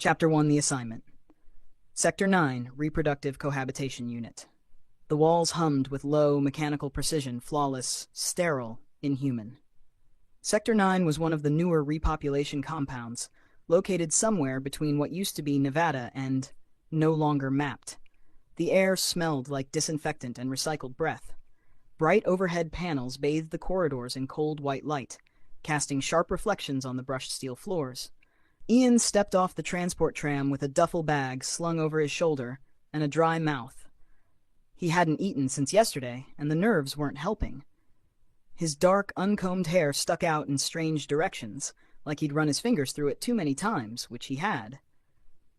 Chapter 1, The Assignment. Sector 9, Reproductive Cohabitation Unit. The walls hummed with low, mechanical precision, flawless, sterile, inhuman. Sector 9 was one of the newer repopulation compounds, located somewhere between what used to be Nevada and no longer mapped. The air smelled like disinfectant and recycled breath. Bright overhead panels bathed the corridors in cold white light, casting sharp reflections on the brushed steel floors. Ian stepped off the transport tram with a duffel bag slung over his shoulder and a dry mouth. He hadn't eaten since yesterday, and the nerves weren't helping. His dark, uncombed hair stuck out in strange directions, like he'd run his fingers through it too many times, which he had.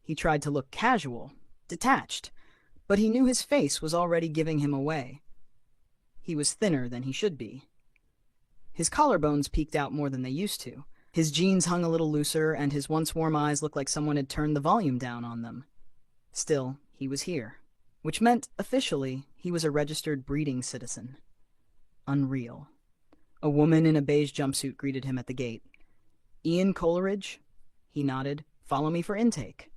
He tried to look casual, detached, but he knew his face was already giving him away. He was thinner than he should be. His collarbones peeked out more than they used to. His jeans hung a little looser, and his once warm eyes looked like someone had turned the volume down on them. Still, he was here, which meant, officially, he was a registered breeding citizen. Unreal. A woman in a beige jumpsuit greeted him at the gate. "Ian Coleridge?" He nodded. "Follow me for intake."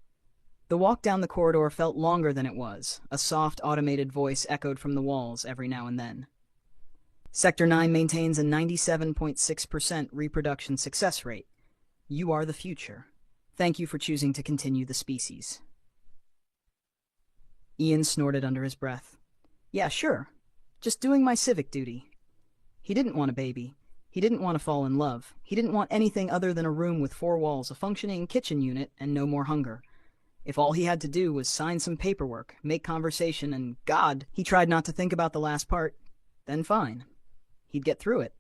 The walk down the corridor felt longer than it was. A soft, automated voice echoed from the walls every now and then. Sector 9 maintains a 97.6% reproduction success rate. You are the future. Thank you for choosing to continue the species. Ian snorted under his breath. Yeah, sure. Just doing my civic duty. He didn't want a baby. He didn't want to fall in love. He didn't want anything other than a room with 4 walls, a functioning kitchen unit, and no more hunger. If all he had to do was sign some paperwork, make conversation, and God, he tried not to think about the last part, then fine. He'd get through it.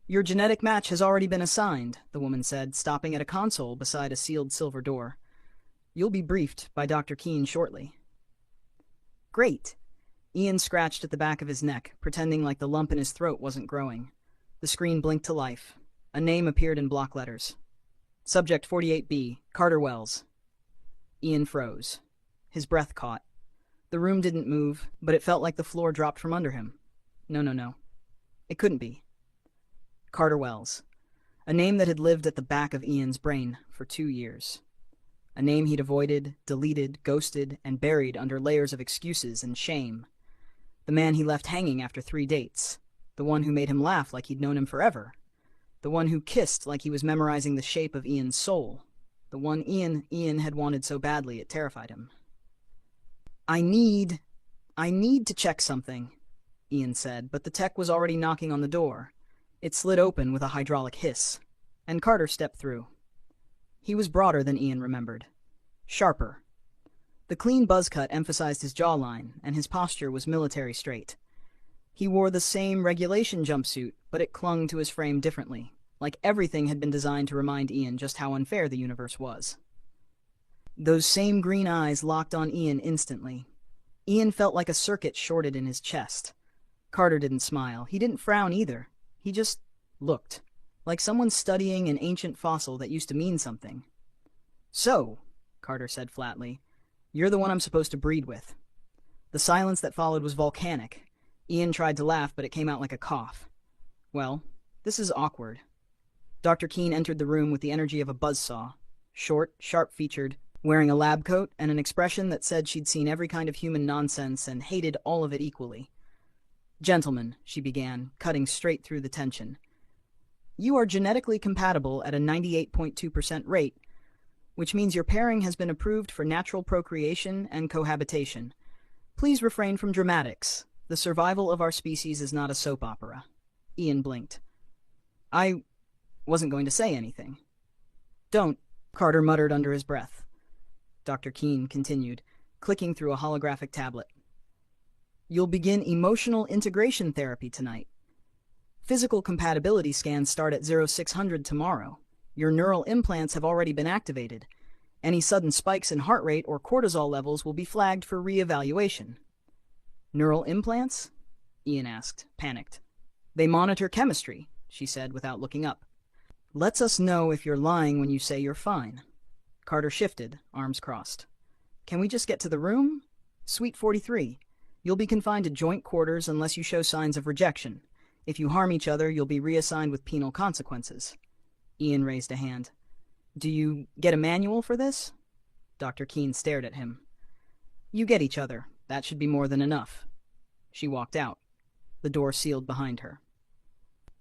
Your genetic match has already been assigned, the woman said, stopping at a console beside a sealed silver door. You'll be briefed by Dr. Keene shortly. Great. Ian scratched at the back of his neck, pretending like the lump in his throat wasn't growing. The screen blinked to life. A name appeared in block letters. Subject 48B, Carter Wells. Ian froze. His breath caught. The room didn't move, but it felt like the floor dropped from under him. No. It couldn't be. Carter Wells. A name that had lived at the back of Ian's brain for 2 years. A name he'd avoided, deleted, ghosted, and buried under layers of excuses and shame. The man he left hanging after 3 dates. The one who made him laugh like he'd known him forever. The one who kissed like he was memorizing the shape of Ian's soul. The one Ian had wanted so badly it terrified him. I need to check something, Ian said, but the tech was already knocking on the door. It slid open with a hydraulic hiss, and Carter stepped through. He was broader than Ian remembered. Sharper. The clean buzz cut emphasized his jawline, and his posture was military straight. He wore the same regulation jumpsuit, but it clung to his frame differently, like everything had been designed to remind Ian just how unfair the universe was. Those same green eyes locked on Ian instantly. Ian felt like a circuit shorted in his chest. Carter didn't smile. He didn't frown either. He just looked, like someone studying an ancient fossil that used to mean something. So, Carter said flatly, you're the one I'm supposed to breed with. The silence that followed was volcanic. Ian tried to laugh, but it came out like a cough. Well, this is awkward. Dr. Keene entered the room with the energy of a buzzsaw. Short, sharp-featured, wearing a lab coat and an expression that said she'd seen every kind of human nonsense and hated all of it equally. Gentlemen, she began, cutting straight through the tension. You are genetically compatible at a 98.2% rate, which means your pairing has been approved for natural procreation and cohabitation. Please refrain from dramatics. The survival of our species is not a soap opera. Ian blinked. I wasn't going to say anything. Don't, Carter muttered under his breath. Dr. Keene continued, clicking through a holographic tablet. You'll begin emotional integration therapy tonight. Physical compatibility scans start at 0600 tomorrow. Your neural implants have already been activated. Any sudden spikes in heart rate or cortisol levels will be flagged for re-evaluation. Neural implants? Ian asked, panicked. They monitor chemistry, she said without looking up. Lets us know if you're lying when you say you're fine. Carter shifted, arms crossed. Can we just get to the room? Suite 43. You'll be confined to joint quarters unless you show signs of rejection. If you harm each other, you'll be reassigned with penal consequences. Ian raised a hand. Do you get a manual for this? Dr. Keene stared at him. You get each other. That should be more than enough. She walked out. The door sealed behind her.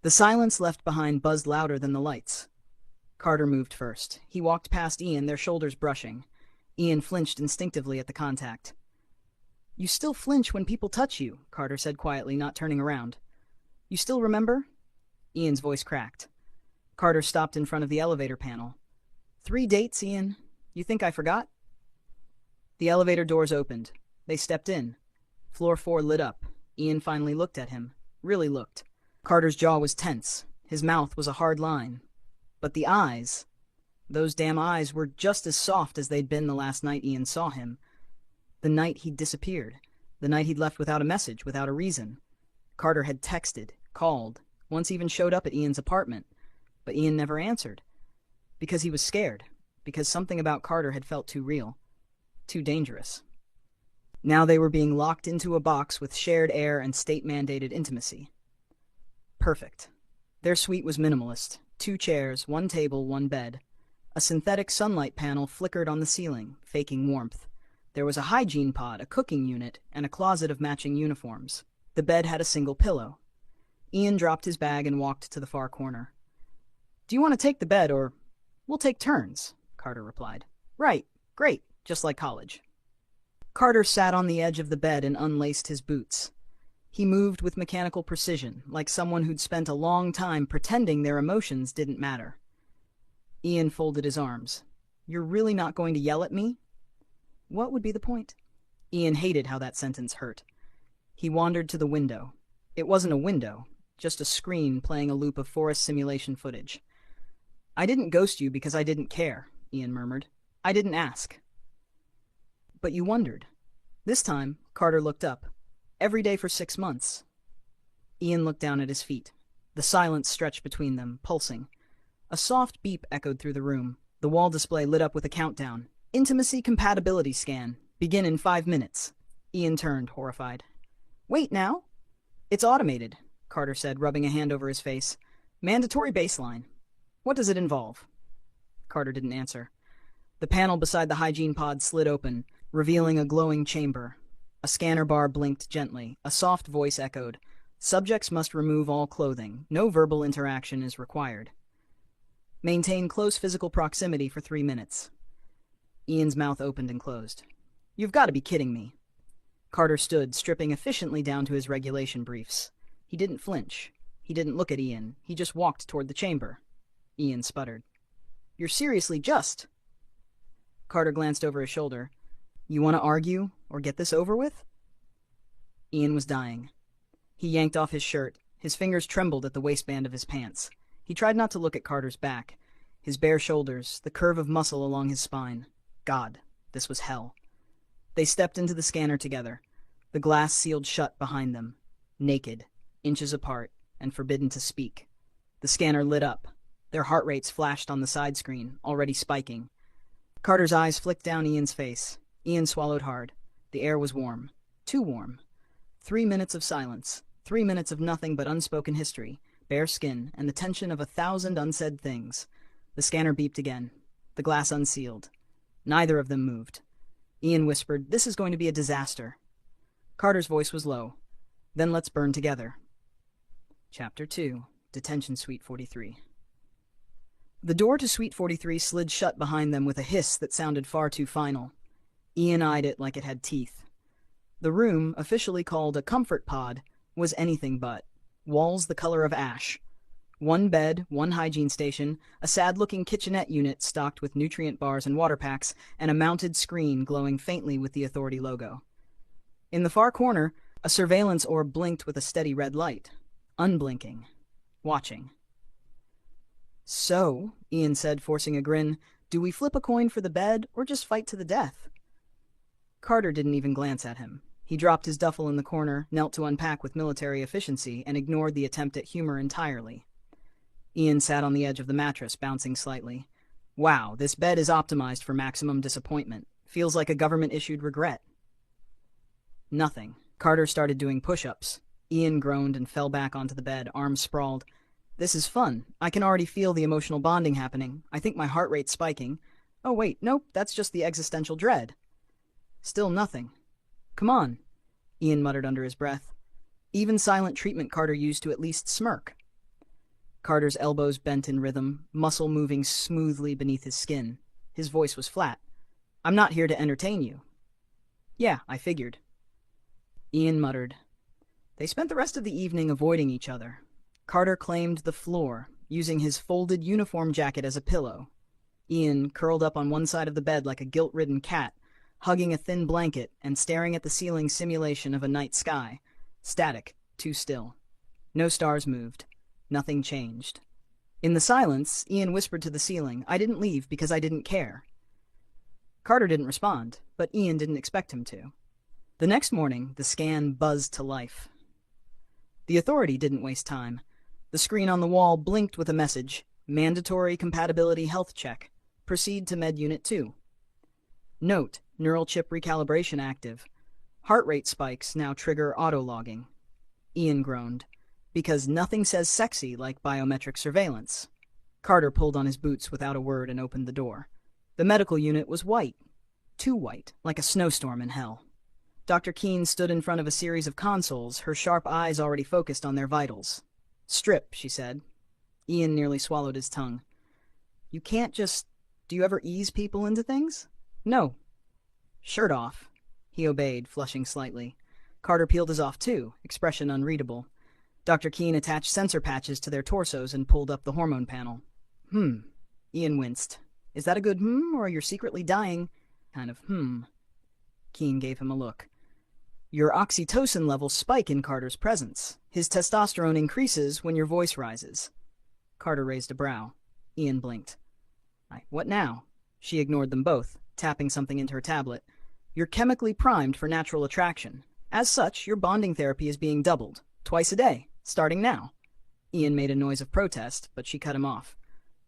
The silence left behind buzzed louder than the lights. Carter moved first. He walked past Ian, their shoulders brushing. Ian flinched instinctively at the contact. You still flinch when people touch you, Carter said quietly, not turning around. You still remember? Ian's voice cracked. Carter stopped in front of the elevator panel. 3 dates, Ian. You think I forgot? The elevator doors opened. They stepped in. Floor 4 lit up. Ian finally looked at him. Really looked. Carter's jaw was tense. His mouth was a hard line. But the eyes... Those damn eyes were just as soft as they'd been the last night Ian saw him. The night he'd disappeared. The night he'd left without a message, without a reason. Carter had texted, called, once even showed up at Ian's apartment. But Ian never answered. Because he was scared. Because something about Carter had felt too real. Too dangerous. Now they were being locked into a box with shared air and state-mandated intimacy. Perfect. Their suite was minimalist. 2 chairs, 1 table, 1 bed. A synthetic sunlight panel flickered on the ceiling, faking warmth. There was a hygiene pod, a cooking unit, and a closet of matching uniforms. The bed had a single pillow. Ian dropped his bag and walked to the far corner. Do you want to take the bed, or... We'll take turns, Carter replied. Right, great, just like college. Carter sat on the edge of the bed and unlaced his boots. He moved with mechanical precision, like someone who'd spent a long time pretending their emotions didn't matter. Ian folded his arms. You're really not going to yell at me? What would be the point? Ian hated how that sentence hurt. He wandered to the window. It wasn't a window, just a screen playing a loop of forest simulation footage. I didn't ghost you because I didn't care, Ian murmured. I didn't ask. But you wondered. This time, Carter looked up. Every day for 6 months. Ian looked down at his feet. The silence stretched between them, pulsing. A soft beep echoed through the room. The wall display lit up with a countdown. Intimacy compatibility scan. Begin in 5 minutes. Ian turned, horrified. Wait now? It's automated, Carter said, rubbing a hand over his face. Mandatory baseline. What does it involve? Carter didn't answer. The panel beside the hygiene pod slid open, revealing a glowing chamber. A scanner bar blinked gently. A soft voice echoed. Subjects must remove all clothing. No verbal interaction is required. Maintain close physical proximity for 3 minutes. Ian's mouth opened and closed. You've got to be kidding me. Carter stood, stripping efficiently down to his regulation briefs. He didn't flinch. He didn't look at Ian. He just walked toward the chamber. Ian sputtered. You're seriously just... Carter glanced over his shoulder. You want to argue or get this over with? Ian was dying. He yanked off his shirt. His fingers trembled at the waistband of his pants. He tried not to look at Carter's back, his bare shoulders, the curve of muscle along his spine. God, this was hell. They stepped into the scanner together. The glass sealed shut behind them, naked, inches apart, and forbidden to speak. The scanner lit up. Their heart rates flashed on the side screen, already spiking. Carter's eyes flicked down Ian's face. Ian swallowed hard. The air was warm. Too warm. 3 minutes of silence. 3 minutes of nothing but unspoken history, bare skin, and the tension of 1,000 unsaid things. The scanner beeped again. The glass unsealed. Neither of them moved. Ian whispered, "This is going to be a disaster." Carter's voice was low. "Then let's burn together." Chapter 2. Detention Suite 43. The door to Suite 43 slid shut behind them with a hiss that sounded far too final. Ian eyed it like it had teeth. The room, officially called a comfort pod, was anything but. Walls the color of ash. 1 bed, 1 hygiene station, a sad-looking kitchenette unit stocked with nutrient bars and water packs, and a mounted screen glowing faintly with the Authority logo. In the far corner, a surveillance orb blinked with a steady red light. Unblinking. Watching. "So," Ian said, forcing a grin, "do we flip a coin for the bed, or just fight to the death?" Carter didn't even glance at him. He dropped his duffel in the corner, knelt to unpack with military efficiency, and ignored the attempt at humor entirely. Ian sat on the edge of the mattress, bouncing slightly. Wow, this bed is optimized for maximum disappointment. Feels like a government-issued regret. Nothing. Carter started doing push-ups. Ian groaned and fell back onto the bed, arms sprawled. "This is fun. I can already feel the emotional bonding happening. I think my heart rate's spiking. Oh wait, nope, that's just the existential dread. Still nothing. Come on, Ian muttered under his breath. Even silent treatment Carter used to at least smirk. Carter's elbows bent in rhythm, muscle moving smoothly beneath his skin. His voice was flat. I'm not here to entertain you. Yeah, I figured. Ian muttered. They spent the rest of the evening avoiding each other. Carter claimed the floor, using his folded uniform jacket as a pillow. Ian curled up on one side of the bed like a guilt-ridden cat, hugging a thin blanket and staring at the ceiling simulation of a night sky. Static, too still. No stars moved. Nothing changed. In the silence, Ian whispered to the ceiling, I didn't leave because I didn't care. Carter didn't respond, but Ian didn't expect him to. The next morning, the scan buzzed to life. The Authority didn't waste time. The screen on the wall blinked with a message, Mandatory Compatibility Health Check. Proceed to Med Unit 2. Note, neural chip recalibration active. Heart rate spikes now trigger auto-logging. Ian groaned. Because nothing says sexy like biometric surveillance. Carter pulled on his boots without a word and opened the door. The medical unit was white. Too white, like a snowstorm in hell. Dr. Keene stood in front of a series of consoles, her sharp eyes already focused on their vitals. Strip, she said. Ian nearly swallowed his tongue. You can't just... Do you ever ease people into things? No. Shirt off. He obeyed, flushing slightly. Carter peeled his off too, expression unreadable. Dr. Keene attached sensor patches to their torsos and pulled up the hormone panel. Ian winced. Is that a good or you're secretly dying? Kind of Keene gave him a look. Your oxytocin levels spike in Carter's presence. His testosterone increases when your voice rises. Carter raised a brow. Ian blinked. What now? She ignored them both, tapping something into her tablet. You're chemically primed for natural attraction. As such, your bonding therapy is being doubled. Twice a day, starting now. Ian made a noise of protest, but she cut him off.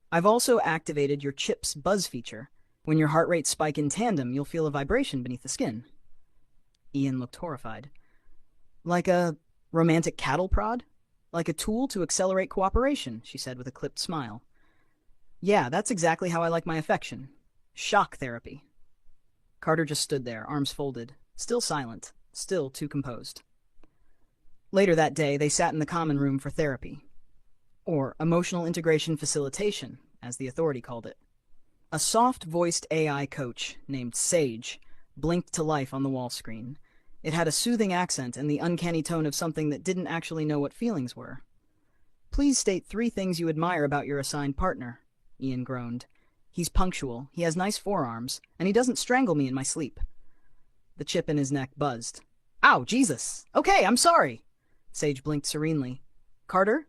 I've also activated your CHIPS buzz feature. When your heart rates spike in tandem, you'll feel a vibration beneath the skin. Ian looked horrified. Like a romantic cattle prod? Like a tool to accelerate cooperation, she said with a clipped smile. Yeah, that's exactly how I like my affection. Shock therapy. Carter just stood there, arms folded, still silent, still too composed. Later that day, they sat in the common room for therapy. Or emotional integration facilitation, as the Authority called it. A soft-voiced AI coach named Sage blinked to life on the wall screen. It had a soothing accent and the uncanny tone of something that didn't actually know what feelings were. Please state 3 things you admire about your assigned partner, Ian groaned. He's punctual, he has nice forearms, and he doesn't strangle me in my sleep. The chip in his neck buzzed. Ow, Jesus! Okay, I'm sorry! Sage blinked serenely. Carter?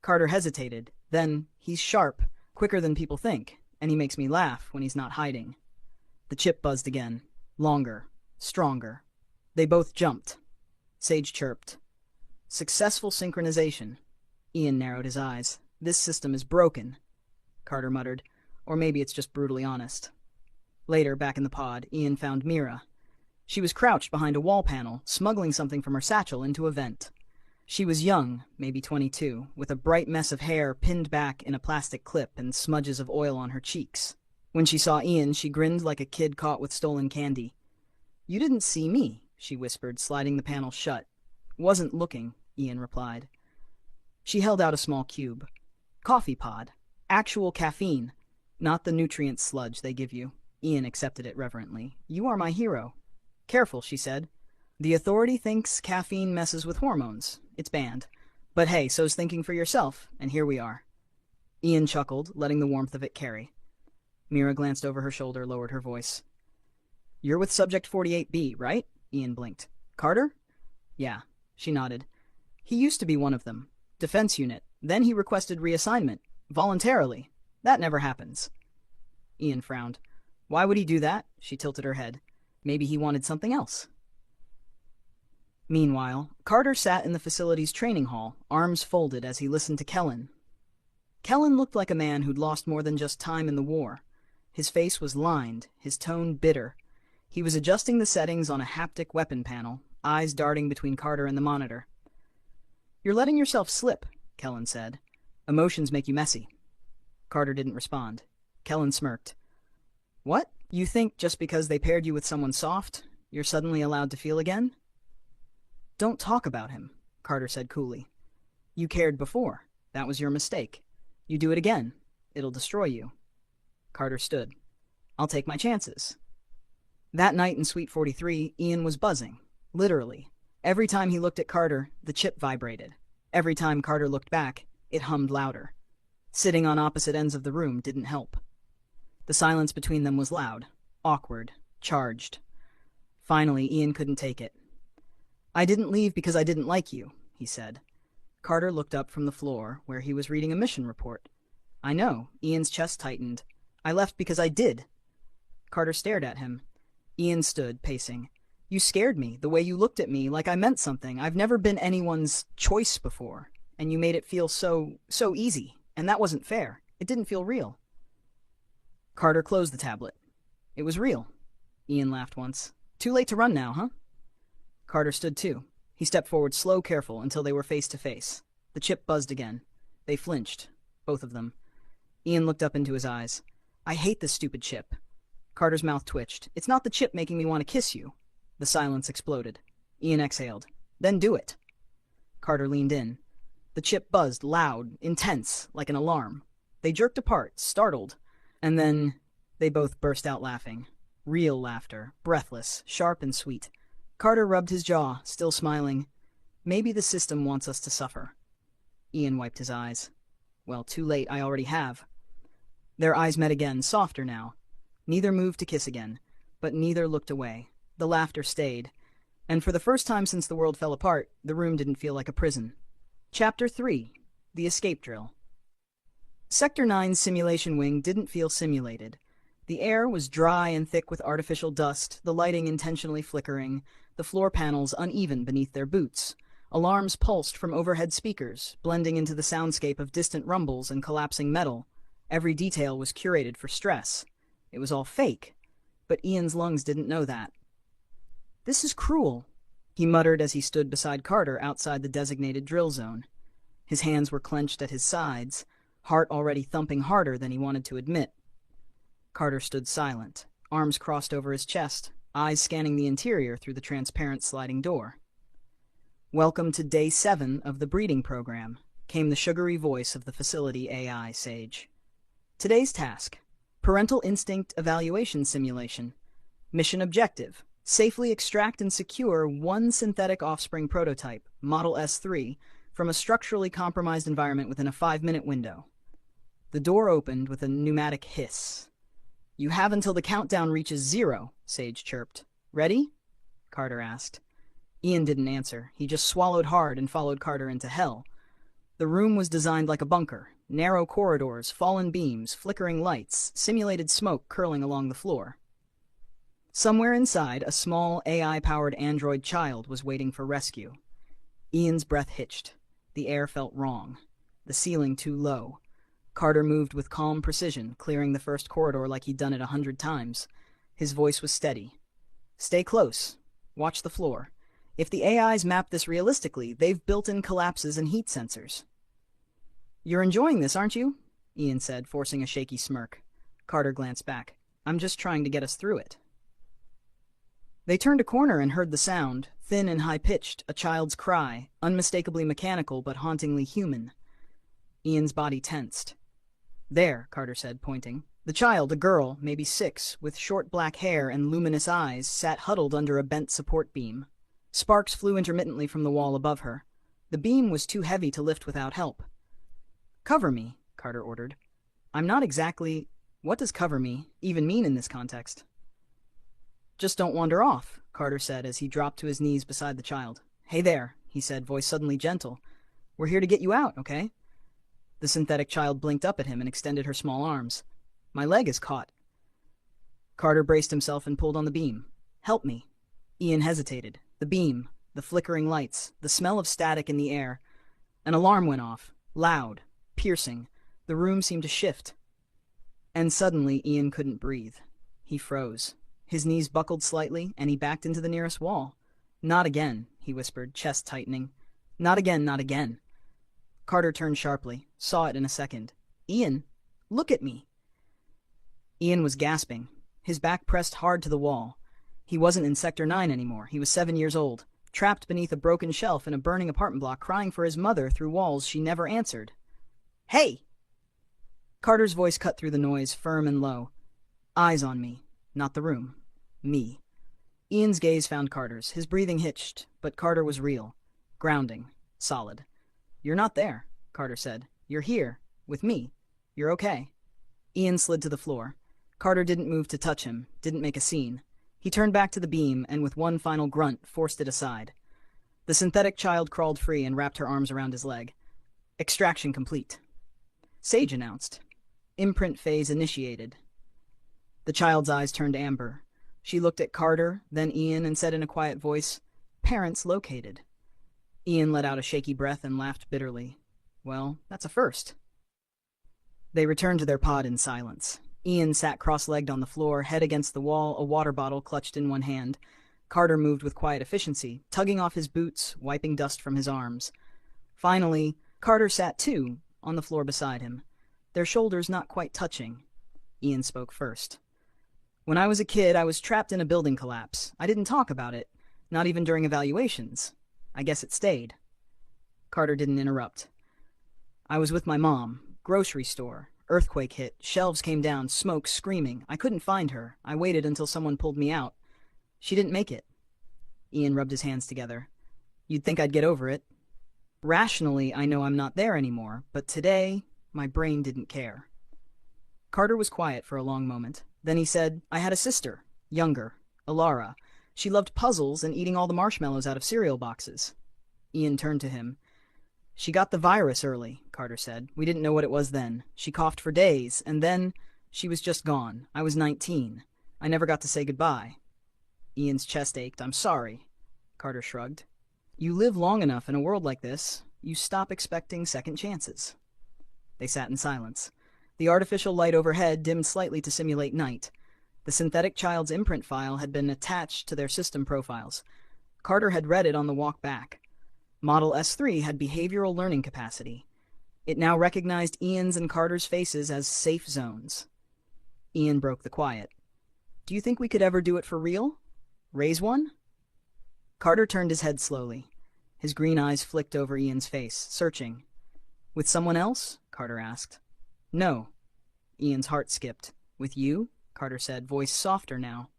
Carter hesitated. Then, he's sharp, quicker than people think, and he makes me laugh when he's not hiding. The chip buzzed again. Longer. Stronger. They both jumped. Sage chirped. Successful synchronization. Ian narrowed his eyes. This system is broken. Carter muttered. Or maybe it's just brutally honest. Later, back in the pod, Ian found Mira. She was crouched behind a wall panel, smuggling something from her satchel into a vent. She was young, maybe 22, with a bright mess of hair pinned back in a plastic clip and smudges of oil on her cheeks. When she saw Ian, she grinned like a kid caught with stolen candy. You didn't see me, she whispered, sliding the panel shut. Wasn't looking, Ian replied. She held out a small cube. Coffee pod. Actual caffeine. Not the nutrient sludge they give you. Ian accepted it reverently. You are my hero. Careful, she said. The Authority thinks caffeine messes with hormones. It's banned. But hey, so's thinking for yourself, and here we are. Ian chuckled, letting the warmth of it carry. Mira glanced over her shoulder, lowered her voice. You're with Subject 48B, right? Ian blinked. Carter? Yeah, she nodded. He used to be one of them. Defense unit. Then he requested reassignment. Voluntarily. That never happens. Ian frowned. Why would he do that? She tilted her head. Maybe he wanted something else. Meanwhile, Carter sat in the facility's training hall, arms folded as he listened to Kellen. Kellen looked like a man who'd lost more than just time in the war. His face was lined, his tone bitter. He was adjusting the settings on a haptic weapon panel, eyes darting between Carter and the monitor. You're letting yourself slip, Kellen said. Emotions make you messy. Carter didn't respond. Kellen smirked. What? You think just because they paired you with someone soft, you're suddenly allowed to feel again? Don't talk about him, Carter said coolly. You cared before. That was your mistake. You do it again. It'll destroy you. Carter stood. I'll take my chances. That night in Suite 43, Ian was buzzing. Literally. Every time he looked at Carter, the chip vibrated. Every time Carter looked back, it hummed louder. Sitting on opposite ends of the room didn't help. The silence between them was loud, awkward, charged. Finally, Ian couldn't take it. I didn't leave because I didn't like you, he said. Carter looked up from the floor, where he was reading a mission report. I know, Ian's chest tightened. I left because I did. Carter stared at him. Ian stood, pacing. You scared me, the way you looked at me, like I meant something. I've never been anyone's choice before, and you made it feel so easy, and that wasn't fair. It didn't feel real. Carter closed the tablet. It was real. Ian laughed once. Too late to run now, huh? Carter stood too. He stepped forward slow, careful, until they were face to face. The chip buzzed again. They flinched, both of them. Ian looked up into his eyes. I hate this stupid chip. Carter's mouth twitched. It's not the chip making me want to kiss you. The silence exploded. Ian exhaled. Then do it. Carter leaned in. The chip buzzed, loud, intense, like an alarm. They jerked apart, startled, and then they both burst out laughing. Real laughter, breathless, sharp and sweet. Carter rubbed his jaw, still smiling. Maybe the system wants us to suffer. Ian wiped his eyes. Well, too late, I already have. Their eyes met again, softer now. Neither moved to kiss again, but neither looked away. The laughter stayed, and for the first time since the world fell apart, the room didn't feel like a prison. Chapter 3. The Escape Drill. Sector 9's simulation wing didn't feel simulated. The air was dry and thick with artificial dust, the lighting intentionally flickering, the floor panels uneven beneath their boots. Alarms pulsed from overhead speakers, blending into the soundscape of distant rumbles and collapsing metal. Every detail was curated for stress. It was all fake, but Ian's lungs didn't know that. This is cruel, he muttered as he stood beside Carter outside the designated drill zone. His hands were clenched at his sides, heart already thumping harder than he wanted to admit. Carter stood silent, arms crossed over his chest, eyes scanning the interior through the transparent sliding door. Welcome to Day 7 of the breeding program, came the sugary voice of the facility AI sage. Today's task, Parental Instinct Evaluation Simulation. Mission objective, safely extract and secure one synthetic offspring prototype, Model S3, from a structurally compromised environment within a 5-minute window. The door opened with a pneumatic hiss. You have until the countdown reaches 0, Sage chirped. Ready? Carter asked. Ian didn't answer. He just swallowed hard and followed Carter into hell. The room was designed like a bunker. Narrow corridors, fallen beams, flickering lights, simulated smoke curling along the floor. Somewhere inside, a small, AI-powered android child was waiting for rescue. Ian's breath hitched. The air felt wrong. The ceiling too low. Carter moved with calm precision, clearing the first corridor like he'd done it 100 times. His voice was steady. Stay close. Watch the floor. If the AIs map this realistically, they've built-in collapses and heat sensors. You're enjoying this, aren't you? Ian said, forcing a shaky smirk. Carter glanced back. I'm just trying to get us through it. They turned a corner and heard the sound, thin and high-pitched, a child's cry, unmistakably mechanical but hauntingly human. Ian's body tensed. There, Carter said, pointing. The child, a girl, maybe 6, with short black hair and luminous eyes, sat huddled under a bent support beam. Sparks flew intermittently from the wall above her. The beam was too heavy to lift without help. Cover me, Carter ordered. I'm not exactly... What does cover me even mean in this context? Just don't wander off, Carter said as he dropped to his knees beside the child. Hey there, he said, voice suddenly gentle. We're here to get you out, okay? The synthetic child blinked up at him and extended her small arms. My leg is caught. Carter braced himself and pulled on the beam. Help me. Ian hesitated. The beam, the flickering lights, the smell of static in the air. An alarm went off, loud, piercing. The room seemed to shift. And suddenly Ian couldn't breathe. He froze. His knees buckled slightly, and he backed into the nearest wall. Not again, he whispered, chest tightening. Not again, not again. Carter turned sharply, saw it in a second. Ian, look at me. Ian was gasping. his back pressed hard to the wall. He wasn't in Sector 9 anymore. He was 7 years old, trapped beneath a broken shelf in a burning apartment block, crying for his mother through walls she never answered. "Hey!" Carter's voice cut through the noise, firm and low. "Eyes on me. Not the room. Me." Ian's gaze found Carter's. His breathing hitched, but Carter was real. Grounding. Solid. "You're not there," Carter said. "You're here. With me. You're okay." Ian slid to the floor. Carter didn't move to touch him, didn't make a scene. He turned back to the beam and with one final grunt forced it aside. The synthetic child crawled free and wrapped her arms around his leg. "Extraction complete," Sage announced. "Imprint phase initiated." The child's eyes turned amber. She looked at Carter, then Ian, and said in a quiet voice, "Parents located." Ian let out a shaky breath and laughed bitterly. "Well, that's a first." They returned to their pod in silence. Ian sat cross-legged on the floor, head against the wall, a water bottle clutched in one hand. Carter moved with quiet efficiency, tugging off his boots, wiping dust from his arms. Finally, Carter sat too, on the floor beside him, their shoulders not quite touching. Ian spoke first. "When I was a kid, I was trapped in a building collapse. I didn't talk about it, not even during evaluations. I guess it stayed." Carter didn't interrupt. "I was with my mom. Grocery store. Earthquake hit. Shelves came down, smoke screaming. I couldn't find her. I waited until someone pulled me out. She didn't make it." Ian rubbed his hands together. "You'd think I'd get over it. Rationally, I know I'm not there anymore, but today, my brain didn't care." Carter was quiet for a long moment. Then he said, "I had a sister, younger, Alara. She loved puzzles and eating all the marshmallows out of cereal boxes." Ian turned to him. "She got the virus early," Carter said. "We didn't know what it was then. She coughed for days, and then she was just gone. I was 19. I never got to say goodbye." Ian's chest ached. "I'm sorry." Carter shrugged. "You live long enough in a world like this, you stop expecting second chances." They sat in silence. The artificial light overhead dimmed slightly to simulate night. The synthetic child's imprint file had been attached to their system profiles. Carter had read it on the walk back. Model S3 had behavioral learning capacity. It now recognized Ian's and Carter's faces as safe zones. Ian broke the quiet. "Do you think we could ever do it for real? Raise one?" Carter turned his head slowly. His green eyes flicked over Ian's face, searching. "With someone else?" Carter asked. "No." Ian's heart skipped. "With you?" Carter said, voice softer now.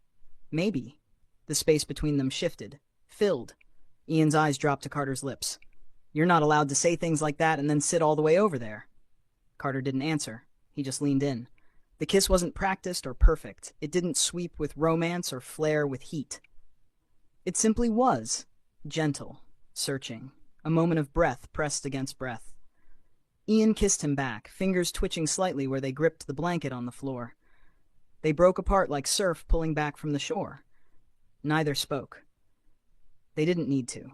"Maybe." The space between them shifted, filled. Ian's eyes dropped to Carter's lips. "You're not allowed to say things like that and then sit all the way over there." Carter didn't answer. He just leaned in. The kiss wasn't practiced or perfect. It didn't sweep with romance or flare with heat. It simply was. Gentle. Searching. A moment of breath pressed against breath. Ian kissed him back, fingers twitching slightly where they gripped the blanket on the floor. They broke apart like surf pulling back from the shore. Neither spoke. They didn't need to.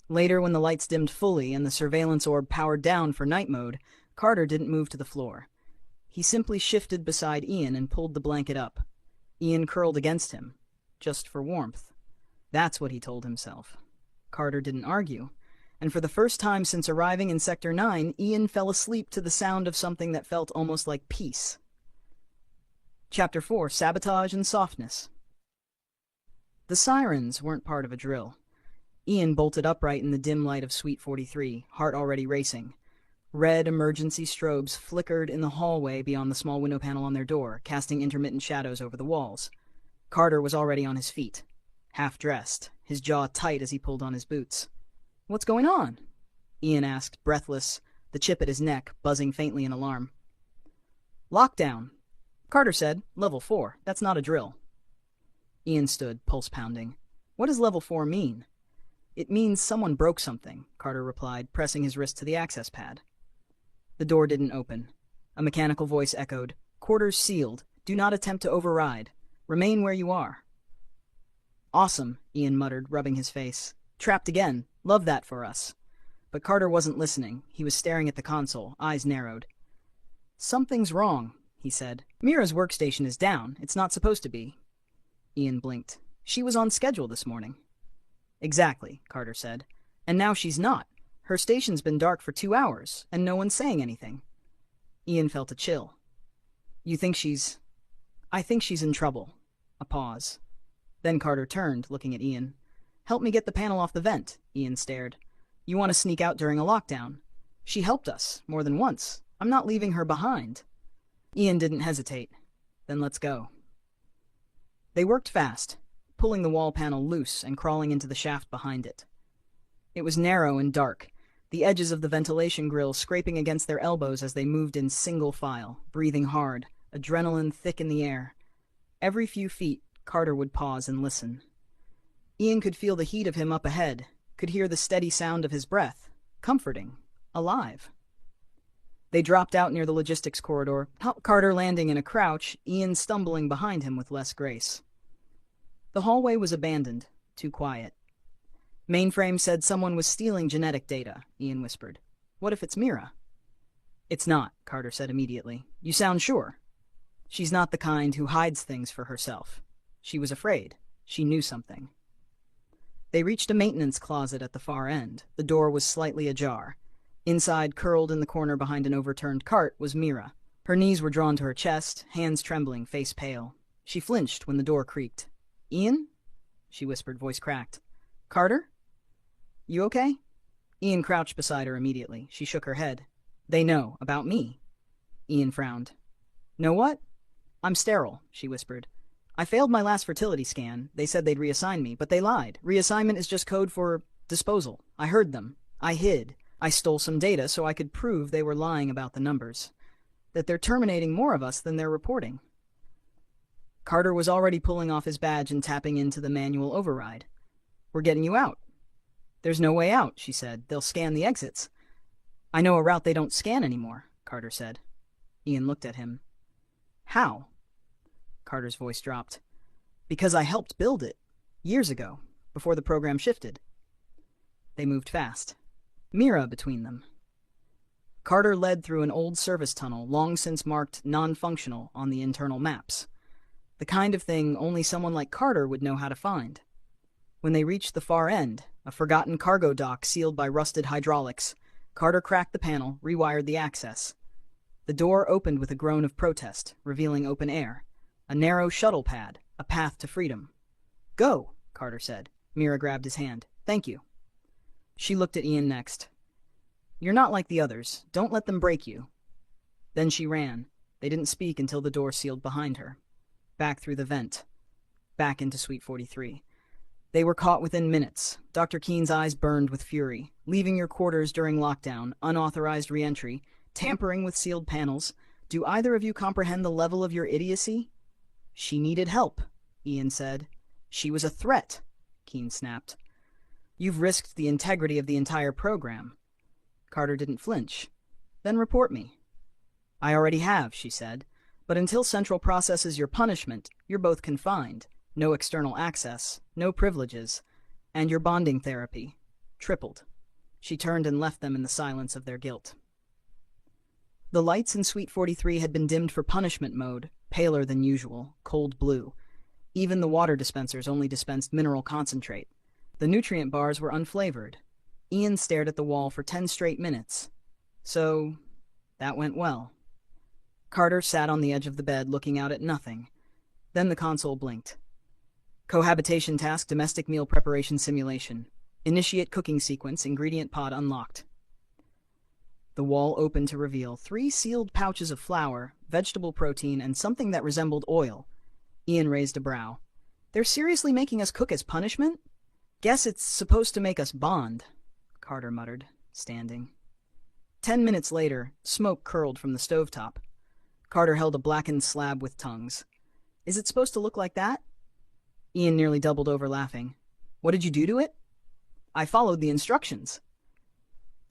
Later, when the lights dimmed fully and the surveillance orb powered down for night mode, Carter didn't move to the floor. He simply shifted beside Ian and pulled the blanket up. Ian curled against him, just for warmth. That's what he told himself. Carter didn't argue, and for the first time since arriving in Sector 9, Ian fell asleep to the sound of something that felt almost like peace. Chapter 4, Sabotage and Softness. The sirens weren't part of a drill. Ian bolted upright in the dim light of Suite 43, heart already racing. Red emergency strobes flickered in the hallway beyond the small window panel on their door, casting intermittent shadows over the walls. Carter was already on his feet, half-dressed, his jaw tight as he pulled on his boots. "What's going on?" Ian asked, breathless, the chip at his neck buzzing faintly in alarm. "Lockdown," Carter said. "Level 4. That's not a drill." Ian stood, pulse pounding. "What does Level 4 mean?" "It means someone broke something," Carter replied, pressing his wrist to the access pad. The door didn't open. A mechanical voice echoed, "Quarters sealed. Do not attempt to override. Remain where you are." "Awesome," Ian muttered, rubbing his face. "Trapped again. Love that for us." But Carter wasn't listening. He was staring at the console, eyes narrowed. "Something's wrong," he said. "Mira's workstation is down. It's not supposed to be." Ian blinked. "She was on schedule this morning." "Exactly," Carter said. "And now she's not. Her station's been dark for 2 hours, and no one's saying anything." Ian felt a chill. "You think she's—" "I think she's in trouble," A pause. Then Carter turned, looking at Ian. "Help me get the panel off the vent," Ian stared. "You want to sneak out during a lockdown? She helped us, more than once. I'm not leaving her behind." Ian didn't hesitate. "Then let's go." They worked fast, pulling the wall panel loose and crawling into the shaft behind it. It was narrow and dark, the edges of the ventilation grill scraping against their elbows as they moved in single file, breathing hard, adrenaline thick in the air. Every few feet, Carter would pause and listen. Ian could feel the heat of him up ahead, could hear the steady sound of his breath. Comforting. Alive. They dropped out near the logistics corridor, Carter landing in a crouch, Ian stumbling behind him with less grace. The hallway was abandoned, too quiet. "Mainframe said someone was stealing genetic data," Ian whispered. "What if it's Mira?" "It's not," Carter said immediately. "You sound sure." "She's not the kind who hides things for herself. She was afraid. She knew something." They reached a maintenance closet at the far end. The door was slightly ajar. Inside, curled in the corner behind an overturned cart, was Mira. Her knees were drawn to her chest, hands trembling, face pale. She flinched when the door creaked. "Ian?" she whispered, voice cracked. "Carter? You okay?" Ian crouched beside her immediately. She shook her head. "They know. About me." Ian frowned. "Know what?" "I'm sterile," she whispered. "I failed my last fertility scan. They said they'd reassign me, but they lied. Reassignment is just code for disposal. I heard them. I hid. I stole some data so I could prove they were lying about the numbers. That they're terminating more of us than they're reporting." Carter was already pulling off his badge and tapping into the manual override. "We're getting you out." "There's no way out," she said. "They'll scan the exits." "I know a route they don't scan anymore," Carter said. Ian looked at him. "How?" Carter's voice dropped. "Because I helped build it. Years ago, before the program shifted." They moved fast. Mira between them. Carter led through an old service tunnel long since marked non-functional on the internal maps. The kind of thing only someone like Carter would know how to find. When they reached the far end, a forgotten cargo dock sealed by rusted hydraulics, Carter cracked the panel, rewired the access. The door opened with a groan of protest, revealing open air. A narrow shuttle pad, a path to freedom. "Go," Carter said. Mira grabbed his hand. "Thank you." She looked at Ian next. "You're not like the others. Don't let them break you." Then she ran. They didn't speak until the door sealed behind her. Back through the vent. Back into Suite 43. They were caught within minutes. Dr. Keene's eyes burned with fury. "Leaving your quarters during lockdown, unauthorized re-entry, tampering with sealed panels. Do either of you comprehend the level of your idiocy?" "She needed help," Ian said. "She was a threat," Keene snapped. "You've risked the integrity of the entire program." Carter didn't flinch. "Then report me." "I already have," she said. "But until Central processes your punishment, you're both confined. No external access, no privileges, and your bonding therapy. Tripled." She turned and left them in the silence of their guilt. The lights in Suite 43 had been dimmed for punishment mode, paler than usual, cold blue. Even the water dispensers only dispensed mineral concentrate. The nutrient bars were unflavored. Ian stared at the wall for 10 straight minutes. So, that went well. Carter sat on the edge of the bed looking out at nothing. Then the console blinked. Cohabitation task, domestic meal preparation simulation. Initiate cooking sequence, ingredient pod unlocked. The wall opened to reveal 3 sealed pouches of flour, vegetable protein, and something that resembled oil. Ian raised a brow. "They're seriously making us cook as punishment? Guess it's supposed to make us bond," Carter muttered, standing. 10 minutes later, smoke curled from the stovetop. Carter held a blackened slab with tongues. "Is it supposed to look like that?" Ian nearly doubled over laughing. "What did you do to it?" "I followed the instructions."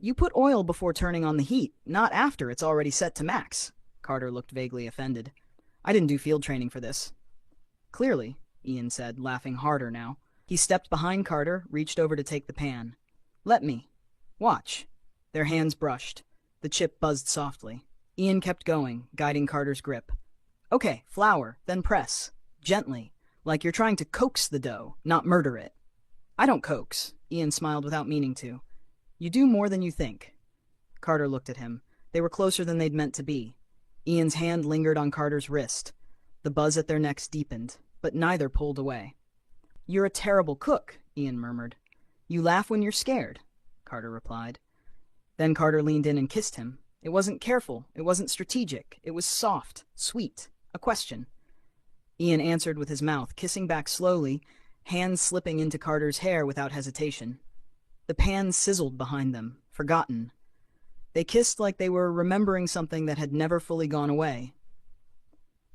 "You put oil before turning on the heat, not after it's already set to max." Carter looked vaguely offended. "I didn't do field training for this." "Clearly," Ian said, laughing harder now. He stepped behind Carter, reached over to take the pan. "Let me. Watch." Their hands brushed. The chip buzzed softly. Ian kept going, guiding Carter's grip. "Okay, flour, then press. Gently, like you're trying to coax the dough, not murder it." "I don't coax," Ian smiled without meaning to. "You do more than you think." Carter looked at him. They were closer than they'd meant to be. Ian's hand lingered on Carter's wrist. The buzz at their necks deepened. but neither pulled away. "You're a terrible cook," Ian murmured. "You laugh when you're scared," Carter replied. Then Carter leaned in and kissed him. It wasn't careful, it wasn't strategic, it was soft, sweet, a question. Ian answered with his mouth, kissing back slowly, hands slipping into Carter's hair without hesitation. The pan sizzled behind them, forgotten. They kissed like they were remembering something that had never fully gone away.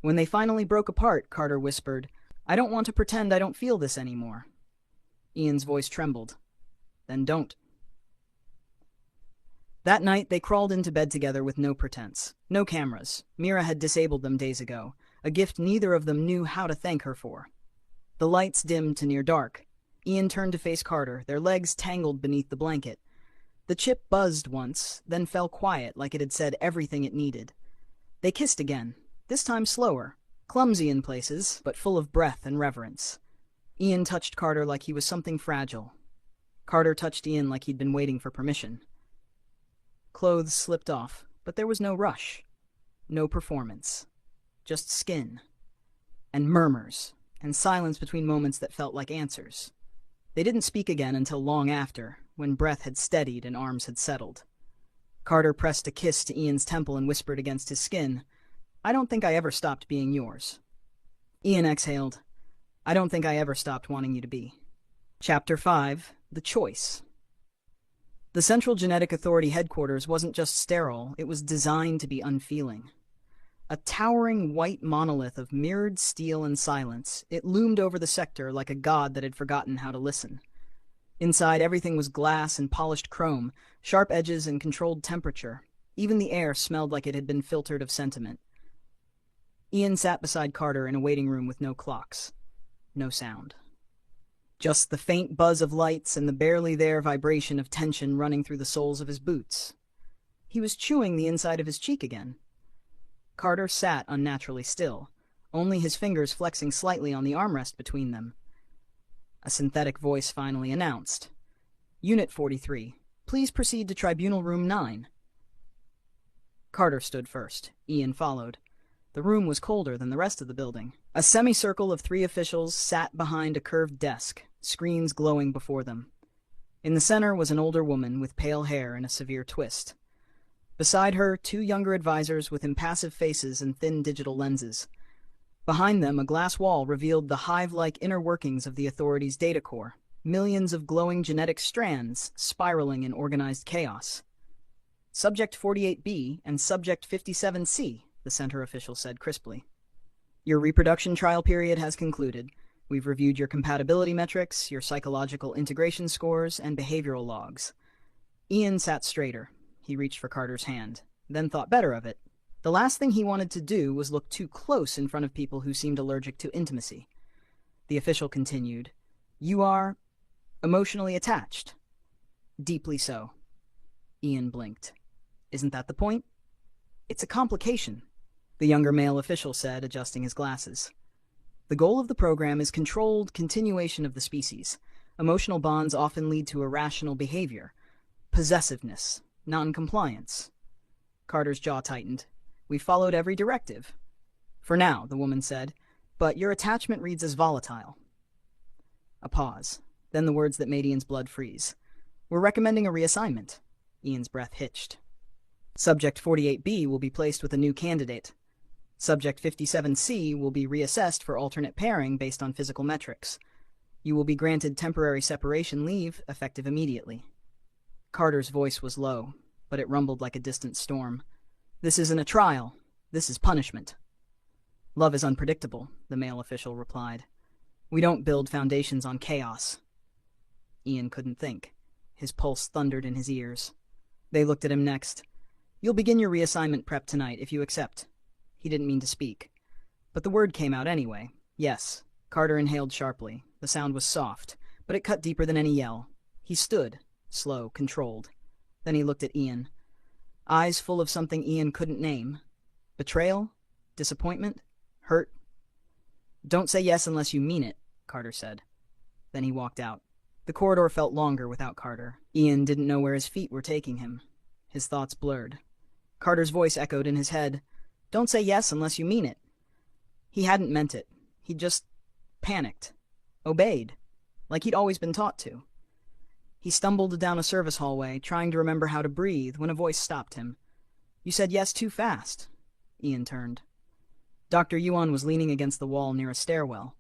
When they finally broke apart, Carter whispered, "I don't want to pretend I don't feel this anymore." Ian's voice trembled. "Then don't." That night, they crawled into bed together with no pretense. No cameras. Mira had disabled them days ago, a gift neither of them knew how to thank her for. The lights dimmed to near dark. Ian turned to face Carter, their legs tangled beneath the blanket. The chip buzzed once, then fell quiet like it had said everything it needed. They kissed again, this time slower, clumsy in places, but full of breath and reverence. Ian touched Carter like he was something fragile. Carter touched Ian like he'd been waiting for permission. Clothes slipped off, but there was no rush. No performance. Just skin. And murmurs, and silence between moments that felt like answers. They didn't speak again until long after, when breath had steadied and arms had settled. Carter pressed a kiss to Ian's temple and whispered against his skin, "I don't think I ever stopped being yours." Ian exhaled, "I don't think I ever stopped wanting you to be." Chapter 5. The Choice. The Central Genetic Authority headquarters wasn't just sterile, it was designed to be unfeeling. A towering white monolith of mirrored steel and silence, it loomed over the sector like a god that had forgotten how to listen. Inside, everything was glass and polished chrome, sharp edges and controlled temperature. Even the air smelled like it had been filtered of sentiment. Ian sat beside Carter in a waiting room with no clocks. No sound. Just the faint buzz of lights and the barely there vibration of tension running through the soles of his boots. He was chewing the inside of his cheek again. Carter sat unnaturally still, only his fingers flexing slightly on the armrest between them. A synthetic voice finally announced, "Unit 43, please proceed to Tribunal Room 9. Carter stood first. Ian followed. The room was colder than the rest of the building. A semicircle of 3 officials sat behind a curved desk, screens glowing before them. In the center was an older woman with pale hair and a severe twist. Beside her, 2 younger advisors with impassive faces and thin digital lenses. Behind them, a glass wall revealed the hive-like inner workings of the authority's data core, millions of glowing genetic strands spiraling in organized chaos. "Subject 48B and Subject 57C, the center official said crisply. "Your reproduction trial period has concluded. We've reviewed your compatibility metrics, your psychological integration scores, and behavioral logs." Ian sat straighter. He reached for Carter's hand, then thought better of it. The last thing he wanted to do was look too close in front of people who seemed allergic to intimacy. The official continued, "You are emotionally attached." "Deeply so." Ian blinked. "Isn't that the point?" "It's a complication," the younger male official said, adjusting his glasses. "The goal of the program is controlled continuation of the species. Emotional bonds often lead to irrational behavior, possessiveness, non-compliance." Carter's jaw tightened. "We followed every directive." "For now," the woman said, "but your attachment reads as volatile." A pause, then the words that made Ian's blood freeze. "We're recommending a reassignment." Ian's breath hitched. "Subject 48B will be placed with a new candidate. Subject 57C will be reassessed for alternate pairing based on physical metrics. You will be granted temporary separation leave, effective immediately." Carter's voice was low, but it rumbled like a distant storm. "This isn't a trial. This is punishment." "Love is unpredictable," the male official replied. "We don't build foundations on chaos." Ian couldn't think. His pulse thundered in his ears. They looked at him next. "You'll begin your reassignment prep tonight if you accept." He didn't mean to speak, but the word came out anyway. "Yes." Carter inhaled sharply. The sound was soft, but it cut deeper than any yell. He stood, slow, controlled. Then he looked at Ian. Eyes full of something Ian couldn't name. Betrayal? Disappointment? Hurt? "Don't say yes unless you mean it," Carter said. Then he walked out. The corridor felt longer without Carter. Ian didn't know where his feet were taking him. His thoughts blurred. Carter's voice echoed in his head. "Don't say yes unless you mean it." He hadn't meant it. He'd just panicked, obeyed, like he'd always been taught to. He stumbled down a service hallway, trying to remember how to breathe, when a voice stopped him. "You said yes too fast." Ian turned. Dr. Yuan was leaning against the wall near a stairwell.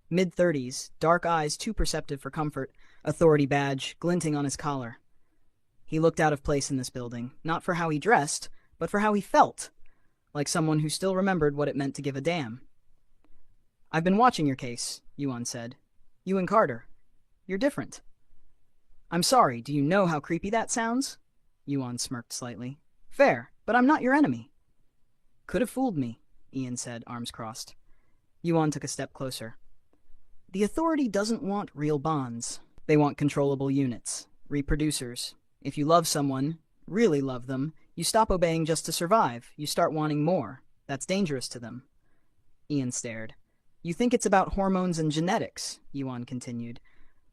Mid-30s, dark eyes too perceptive for comfort, authority badge glinting on his collar. He looked out of place in this building, not for how he dressed, but for how he felt, like someone who still remembered what it meant to give a damn. "I've been watching your case," Yuan said. "You and Carter. You're different." "I'm sorry, do you know how creepy that sounds?" Yuan smirked slightly. "Fair, but I'm not your enemy." "Could have fooled me," Ian said, arms crossed. Yuan took a step closer. "The Authority doesn't want real bonds. They want controllable units, reproducers. If you love someone, really love them, you stop obeying just to survive. You start wanting more. That's dangerous to them." Ian stared. "You think it's about hormones and genetics," Yuan continued.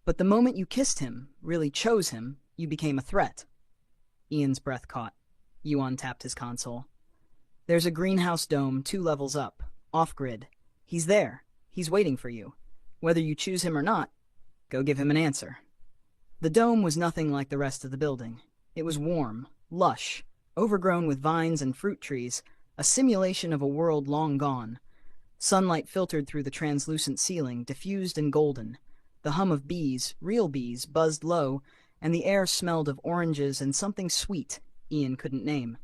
"But the moment you kissed him, really chose him, you became a threat." Ian's breath caught. Yuan tapped his console. "There's a greenhouse dome 2 levels up, off-grid. He's there. He's waiting for you. Whether you choose him or not, go give him an answer." The dome was nothing like the rest of the building. It was warm, lush, overgrown with vines and fruit trees, a simulation of a world long gone. Sunlight filtered through the translucent ceiling, diffused and golden. The hum of bees, real bees, buzzed low, and the air smelled of oranges and something sweet Ian couldn't name.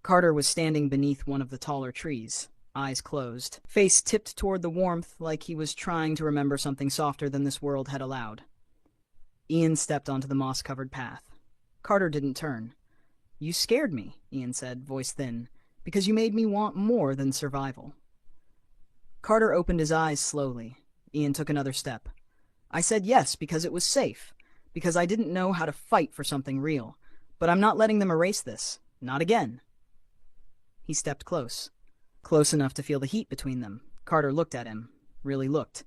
Carter was standing beneath one of the taller trees, eyes closed, face tipped toward the warmth like he was trying to remember something softer than this world had allowed. Ian stepped onto the moss-covered path. Carter didn't turn. "You scared me," Ian said, voice thin, "because you made me want more than survival." Carter opened his eyes slowly. Ian took another step. "I said yes because it was safe, because I didn't know how to fight for something real. But I'm not letting them erase this. Not again." He stepped close enough to feel the heat between them. Carter looked at him, really looked.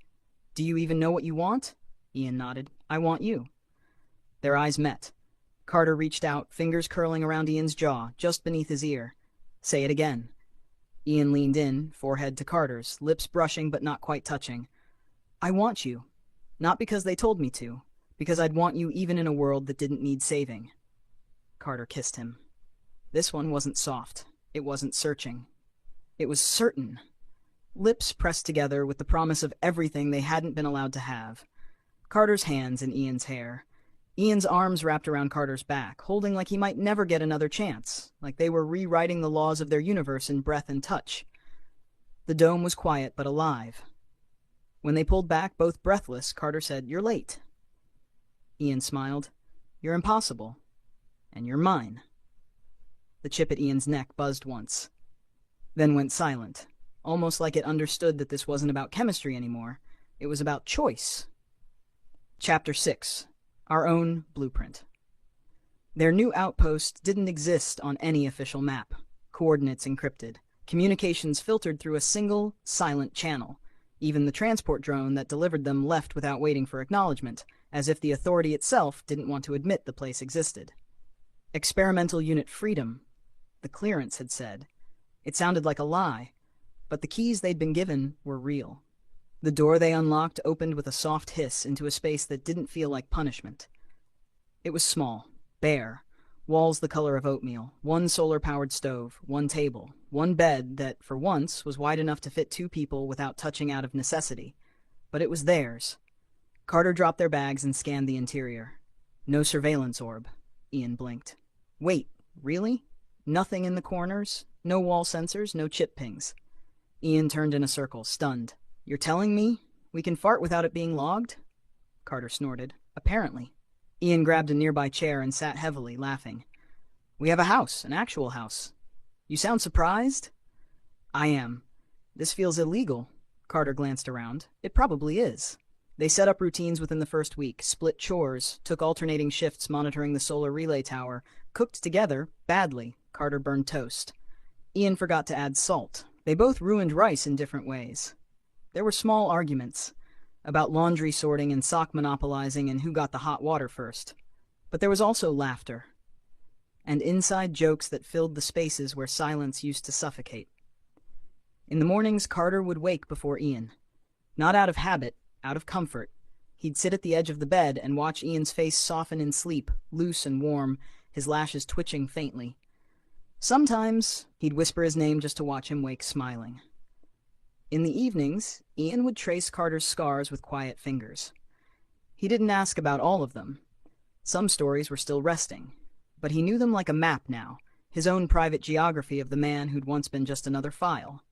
"Do you even know what you want?" Ian nodded. "I want you." Their eyes met. Carter reached out, fingers curling around Ian's jaw, just beneath his ear. "Say it again." Ian leaned in, forehead to Carter's, lips brushing but not quite touching. "I want you. Not because they told me to, because I'd want you even in a world that didn't need saving." Carter kissed him. This one wasn't soft. It wasn't searching. It was certain. Lips pressed together with the promise of everything they hadn't been allowed to have. Carter's hands in Ian's hair. Ian's arms wrapped around Carter's back, holding like he might never get another chance, like they were rewriting the laws of their universe in breath and touch. The dome was quiet but alive. When they pulled back, both breathless, Carter said, "You're late." Ian smiled. "You're impossible. And you're mine." The chip at Ian's neck buzzed once, then went silent, almost like it understood that this wasn't about chemistry anymore. It was about choice. Chapter 6. Our Own Blueprint. Their new outpost didn't exist on any official map. Coordinates encrypted. Communications filtered through a single, silent channel. Even the transport drone that delivered them left without waiting for acknowledgement, as if the Authority itself didn't want to admit the place existed. Experimental Unit Freedom, the clearance had said. It sounded like a lie, but the keys they'd been given were real. The door they unlocked opened with a soft hiss into a space that didn't feel like punishment. It was small, bare, walls the color of oatmeal, one solar-powered stove, one table, one bed that, for once, was wide enough to fit 2 people without touching out of necessity. But it was theirs. Carter dropped their bags and scanned the interior. No surveillance orb. Ian blinked. Wait, really? Nothing in the corners? No wall sensors? No chip pings? Ian turned in a circle, stunned. "You're telling me we can fart without it being logged?" Carter snorted. "Apparently." Ian grabbed a nearby chair and sat heavily, laughing. "We have a house, an actual house. You sound surprised?" "I am. This feels illegal." Carter glanced around. "It probably is." They set up routines within the first week, split chores, took alternating shifts monitoring the solar relay tower, cooked together, badly. Carter burned toast. Ian forgot to add salt. They both ruined rice in different ways. There were small arguments about laundry sorting and sock monopolizing and who got the hot water first. But there was also laughter and inside jokes that filled the spaces where silence used to suffocate. In the mornings, Carter would wake before Ian. Not out of habit, out of comfort. He'd sit at the edge of the bed and watch Ian's face soften in sleep, loose and warm, his lashes twitching faintly. Sometimes he'd whisper his name just to watch him wake smiling. In the evenings, Ian would trace Carter's scars with quiet fingers. He didn't ask about all of them. Some stories were still resting, but he knew them like a map now, his own private geography of the man who'd once been just another file.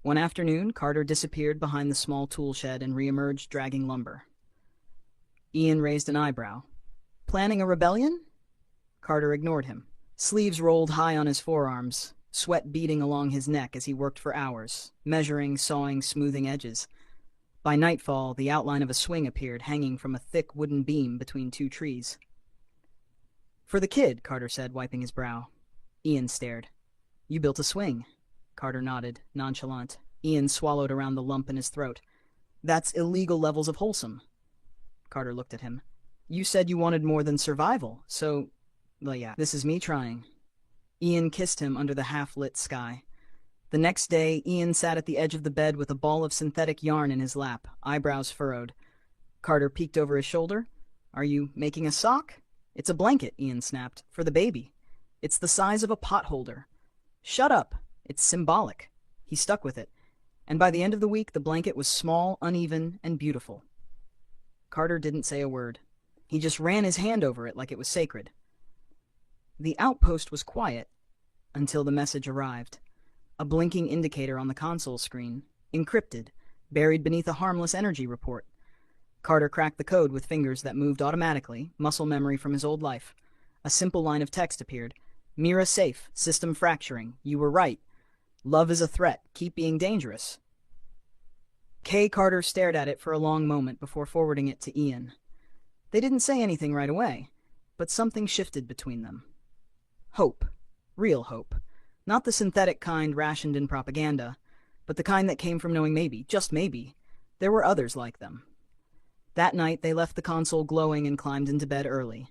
One afternoon, Carter disappeared behind the small tool shed and reemerged dragging lumber. Ian raised an eyebrow. Planning a rebellion? Carter ignored him. Sleeves rolled high on his forearms, sweat beading along his neck as he worked for hours, measuring, sawing, smoothing edges. By nightfall, the outline of a swing appeared, hanging from a thick wooden beam between two trees. For the kid, Carter said, wiping his brow. Ian stared. You built a swing. Carter nodded, nonchalant. Ian swallowed around the lump in his throat. That's illegal levels of wholesome. Carter looked at him. You said you wanted more than survival, so... Well, yeah, this is me trying. Ian kissed him under the half-lit sky. The next day, Ian sat at the edge of the bed with a ball of synthetic yarn in his lap, eyebrows furrowed. Carter peeked over his shoulder. Are you making a sock? It's a blanket, Ian snapped, for the baby. It's the size of a potholder. Shut up. It's symbolic. He stuck with it. And by the end of the week, the blanket was small, uneven, and beautiful. Carter didn't say a word. He just ran his hand over it like it was sacred. The outpost was quiet until the message arrived. A blinking indicator on the console screen, encrypted, buried beneath a harmless energy report. Carter cracked the code with fingers that moved automatically, muscle memory from his old life. A simple line of text appeared. Mira safe, system fracturing. You were right. Love is a threat. Keep being dangerous. Kay Carter stared at it for a long moment before forwarding it to Ian. They didn't say anything right away, but something shifted between them. Hope. Real hope. Not the synthetic kind rationed in propaganda, but the kind that came from knowing maybe, just maybe, there were others like them. That night they left the console glowing and climbed into bed early.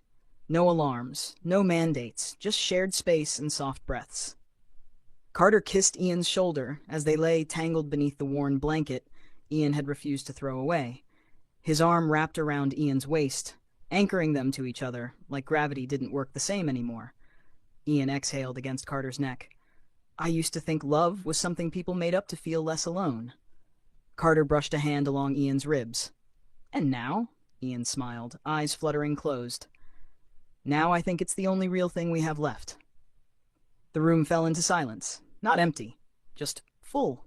No alarms, no mandates, just shared space and soft breaths. Carter kissed Ian's shoulder as they lay tangled beneath the worn blanket Ian had refused to throw away. His arm wrapped around Ian's waist, anchoring them to each other like gravity didn't work the same anymore. Ian exhaled against Carter's neck. I used to think love was something people made up to feel less alone. Carter brushed a hand along Ian's ribs. And now? Ian smiled, eyes fluttering closed. Now I think it's the only real thing we have left. The room fell into silence. Not empty, just full.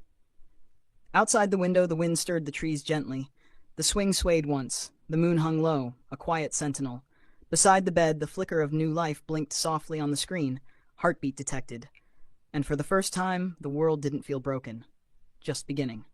Outside the window, the wind stirred the trees gently. The swing swayed once. The moon hung low, a quiet sentinel. Beside the bed, the flicker of new life blinked softly on the screen, heartbeat detected. And for the first time, the world didn't feel broken. Just beginning.